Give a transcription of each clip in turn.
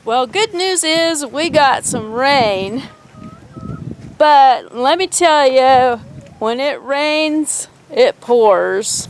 Well, good news is we got some rain, but let me tell you, when it rains, it pours.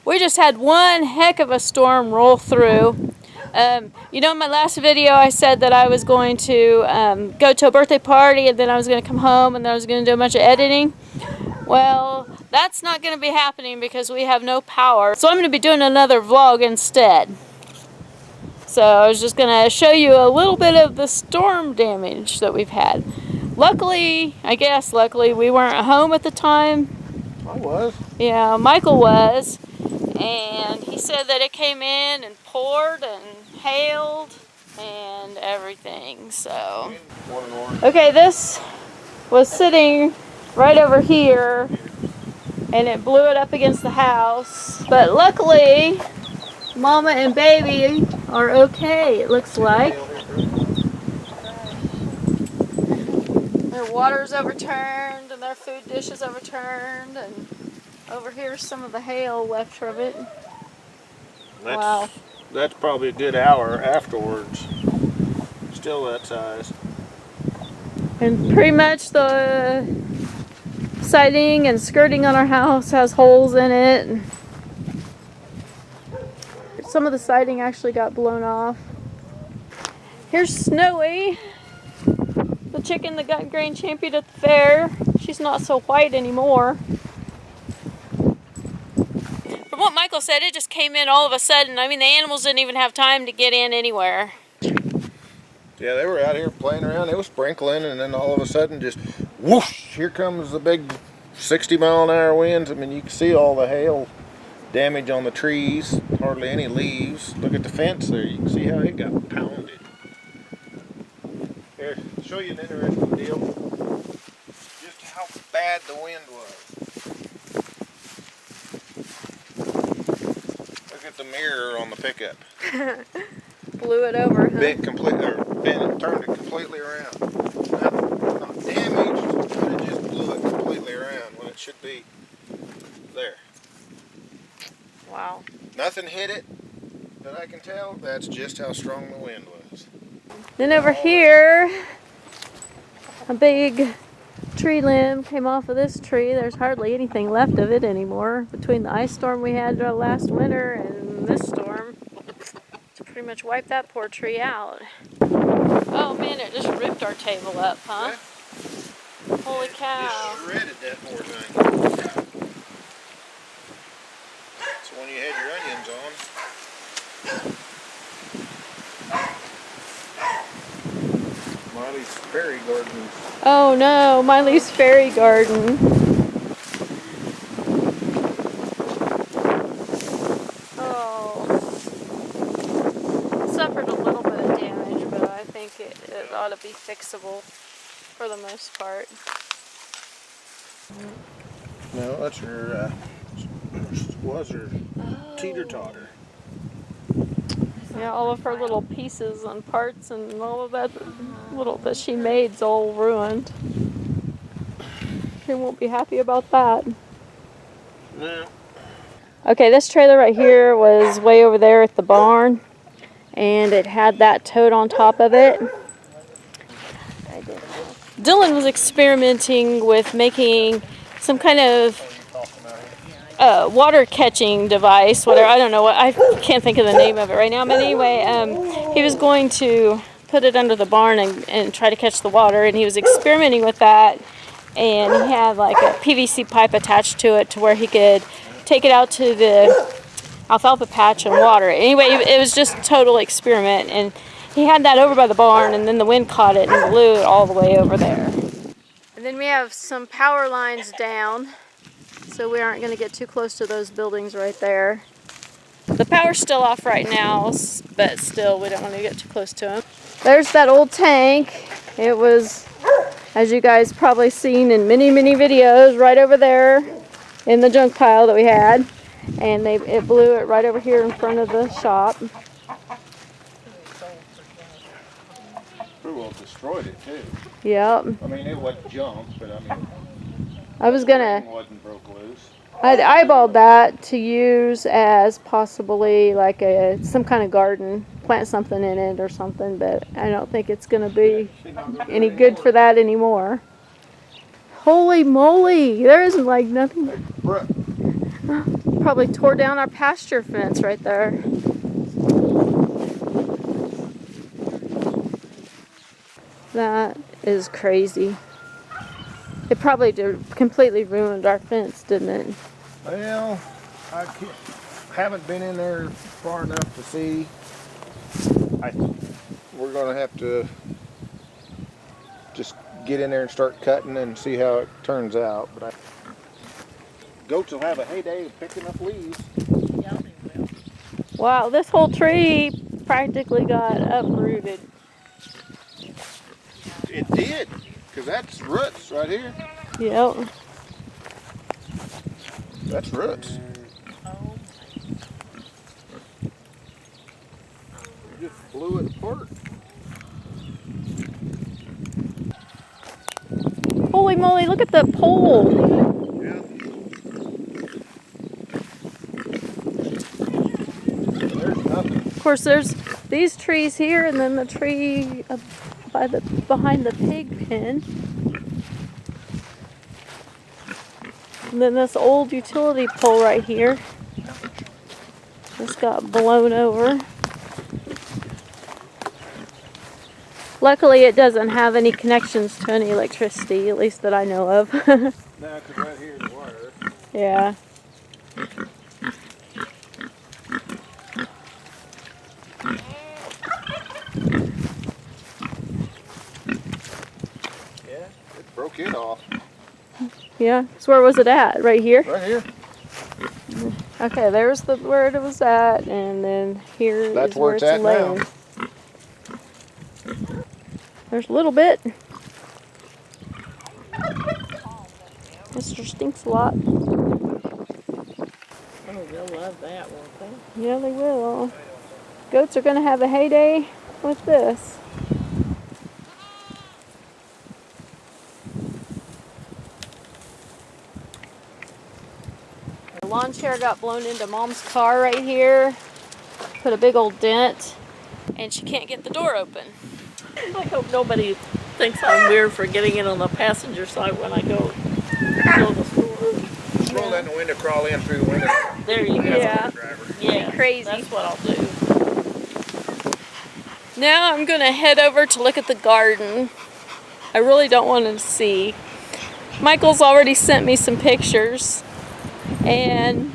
We just had one heck of a storm roll through. You know, in my last video I said that I was going to go to a birthday party and then I was going to come home and then I was going to do a bunch of editing. Well, that's not going to be happening because we have no power. So I'm going to be doing another vlog instead. So I was just going to show you a little bit of the storm damage that we've had. Luckily, we weren't home at the time. I was. Yeah, Michael was. And he said that it came in and poured and hailed and everything, so. Okay, this was sitting right over here and it blew it up against the house. But luckily, Mama and Baby are okay, it looks like. Their water's overturned and their food dish is overturned, and over here's some of the hail left from it. Wow. That's probably a good hour afterwards. Still that size. And pretty much the siding and skirting on our house has holes in it. Some of the siding actually got blown off. Here's Snowy, the chicken that got grand champion at the fair. She's not so white anymore. From what Michael said, it just came in all of a sudden. I mean, the animals didn't even have time to get in anywhere. Yeah, they were out here playing around. It was sprinkling, and then all of a sudden, just whoosh! Here comes the big 60-mile-an-hour winds. I mean, you can see all the hail damage on the trees. Hardly any leaves. Look at the fence there. You can see how it got pounded. Here, I'll show you an interesting deal. Just how bad the wind was. Look at the mirror on the pickup. Blew it over, huh? Turned it completely around. Not damaged, but it just blew it completely around when it should be there. Wow. Nothing hit it that I can tell. That's just how strong the wind was. Then over here, a big tree limb came off of this tree. There's hardly anything left of it anymore. Between the ice storm we had last winter and this storm, it's pretty much wiped that poor tree out. Oh man, it just ripped our table up, huh? Yeah. Holy cow. It shredded that poor thing. It's when you had your onions on. Miley's fairy garden. Oh no, Miley's fairy garden. Suffered a little bit of damage, but I think it ought to be fixable for the most part. No, that's her, was her teeter-totter. Yeah, all of her little pieces and parts and all of that little that she made's all ruined. She won't be happy about that. No. Okay, this trailer right here was way over there at the barn, and it had that tote on top of it. Dylan was experimenting with making some kind of water catching device, whatever, I don't know what, I can't think of the name of it right now, but anyway, he was going to put it under the barn and try to catch the water, and he was experimenting with that, and he had like a PVC pipe attached to it to where he could take it out to the alfalfa patch and water it. Anyway, it was just a total experiment, and he had that over by the barn, and then the wind caught it and blew it all the way over there. And then we have some power lines down, so we aren't going to get too close to those buildings right there. The power's still off right now, but still we don't want to get too close to them. There's that old tank. It was, as you guys probably seen in many videos, right over there in the junk pile that we had, and it blew it right over here in front of the shop. Pretty well destroyed it too. Yep. I mean, it wasn't junk, but I mean, I was gonna. Wasn't broke loose. I'd eyeballed that to use as possibly like some kind of garden, plant something in it or something, but I don't think it's gonna be any good for that anymore. Holy moly, there isn't like nothing. Probably tore down our pasture fence right there. That is crazy. It probably completely ruined our fence, didn't it? Well, haven't been in there far enough to see. We're going to have to just get in there and start cutting and see how it turns out. But goats will have a heyday of picking up leaves. Yeah, they will. Wow, this whole tree practically got uprooted. It did, because that's roots right here. Yep. That's roots. Oh, Just blew it apart. Holy moly, look at the pole. Yeah. There's nothing. Of course, there's these trees here, and then the tree behind the pig pen. And then this old utility pole right here. This got blown over. Luckily, it doesn't have any connections to any electricity, at least that I know of. Now, because right here's the wire. Yeah. Yeah, it broke it off. Yeah. So where was it at? Right here? Right here. Okay, there's where it was at, and then here That's is where where it's it's at laying. now. There's a little bit. Mr. Stinks a lot. oh, they'll love that, won't they? Yeah, they will. Goats are going to have a heyday with this. The lawn chair got blown into Mom's car right here. Put a big old dent, and she can't get the door open. I hope nobody thinks I'm weird for getting in on the passenger side when I go to the store. Roll that in the window, crawl in through the window. There you go. Yeah. Yeah, Crazy. that's what I'll do. Now I'm going to head over to look at the garden. I really don't want to see. Michael's already sent me some pictures, and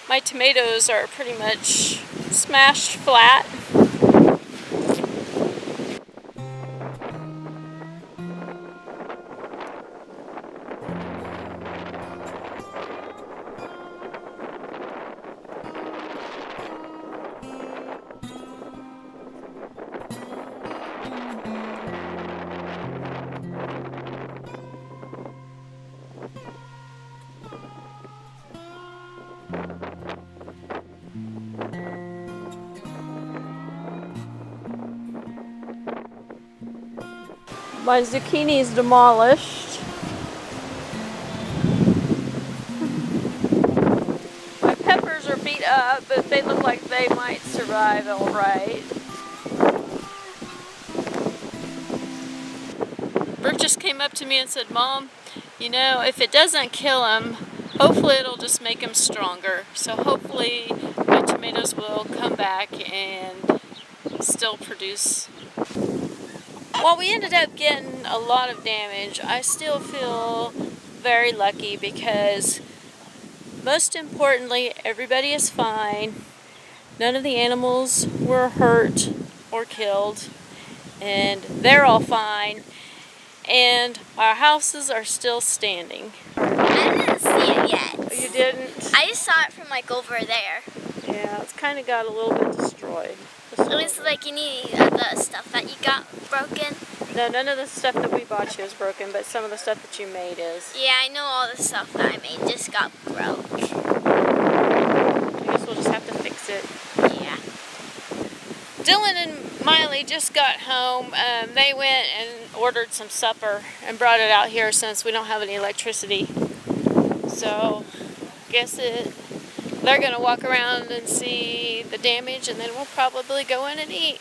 my tomatoes are pretty much smashed flat. My zucchini is demolished. My peppers are beat up, but they look like they might survive all right. Brooke just came up to me and said, "Mom, you know, if it doesn't kill him, hopefully it'll just make him stronger. So hopefully my tomatoes will come back and still produce." While we ended up getting a lot of damage, I still feel very lucky because most importantly, everybody is fine. None of the animals were hurt or killed, and they're all fine. And our houses are still standing. I didn't see it yet. Oh, you didn't? I just saw it from like over there. Yeah, it's kind of got a little bit destroyed. It looks like any of the stuff that you got broken. No, none of the stuff that we bought you is broken, but some of the stuff that you made is. Yeah, I know all the stuff that I made just got broke. I guess we'll just have to fix it. Yeah. Dylan and Miley just got home. They went and ordered some supper and brought it out here since we don't have any electricity. So, they're gonna walk around and see the damage, and then we'll probably go in and eat.